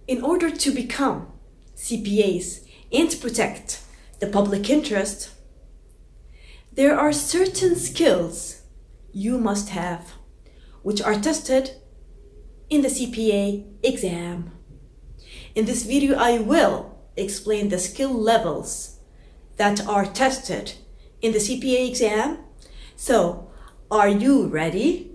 In order to become CPAs and to protect the public interest, there are certain skills you must have, which are tested in the CPA exam. In this video, I will explain the skill levels that are tested in the CPA exam. So, are you ready?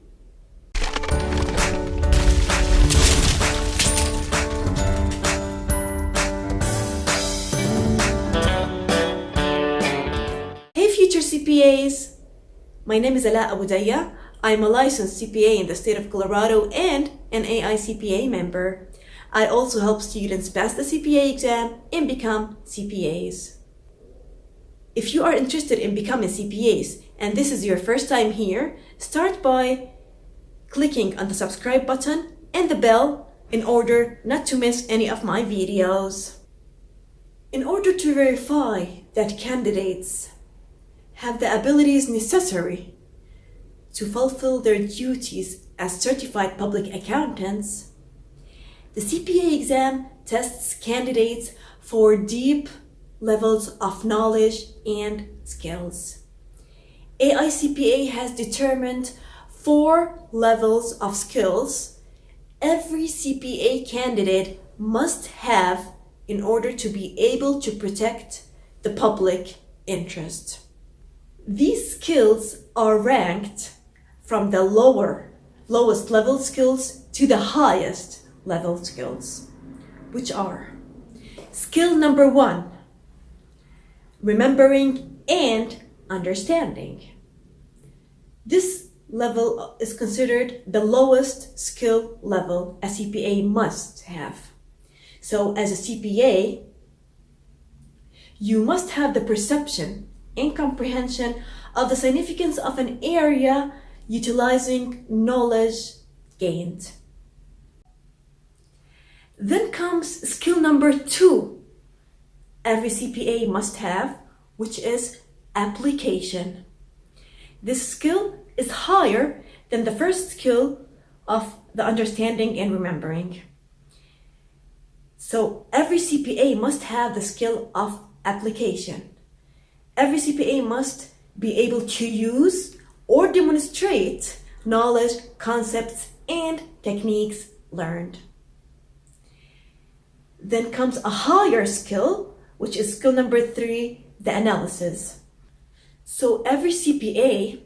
Hey future CPAs! My name is Ala Abudaya. I'm a licensed CPA in the state of Colorado and an AICPA member. I also help students pass the CPA exam and become CPAs. If you are interested in becoming CPAs and this is your first time here, start by clicking on the subscribe button and the bell in order not to miss any of my videos. In order to verify that candidates have the abilities necessary to fulfill their duties as certified public accountants, the CPA exam tests candidates for deep levels of knowledge and skills. AICPA has determined 4 levels of skills every CPA candidate must have in order to be able to protect the public interest. These skills are ranked from the lowest level skills to the highest level skills, which are skill number 1, remembering and understanding. This level is considered the lowest skill level a CPA must have. So as a CPA, you must have the perception and comprehension of the significance of an area utilizing knowledge gained. Then comes skill number 2 every CPA must have, which is application. This skill is higher than the first skill of the understanding and remembering. So every CPA must have the skill of application. Every CPA must be able to use or demonstrate knowledge, concepts, and techniques learned. Then comes a higher skill, which is skill number 3, the analysis. So every CPA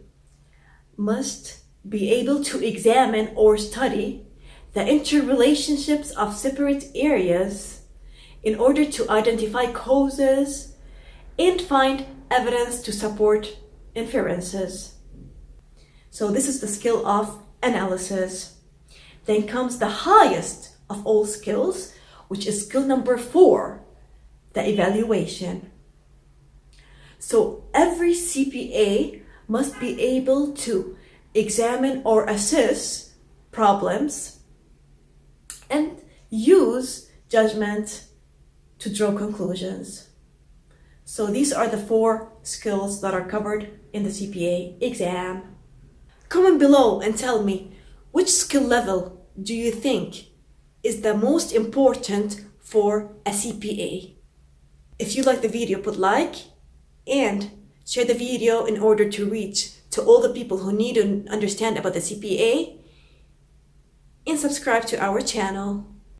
must be able to examine or study the interrelationships of separate areas in order to identify causes and find evidence to support inferences. So this is the skill of analysis. Then comes the highest of all skills, which is skill number 4, the evaluation. So every CPA must be able to examine or assess problems and use judgment to draw conclusions. So these are the 4 skills that are covered in the CPA exam. Comment below and tell me, which skill level do you think is the most important for a CPA? If you like the video, put like and share the video in order to reach to all the people who need to understand about the CPA, and subscribe to our channel.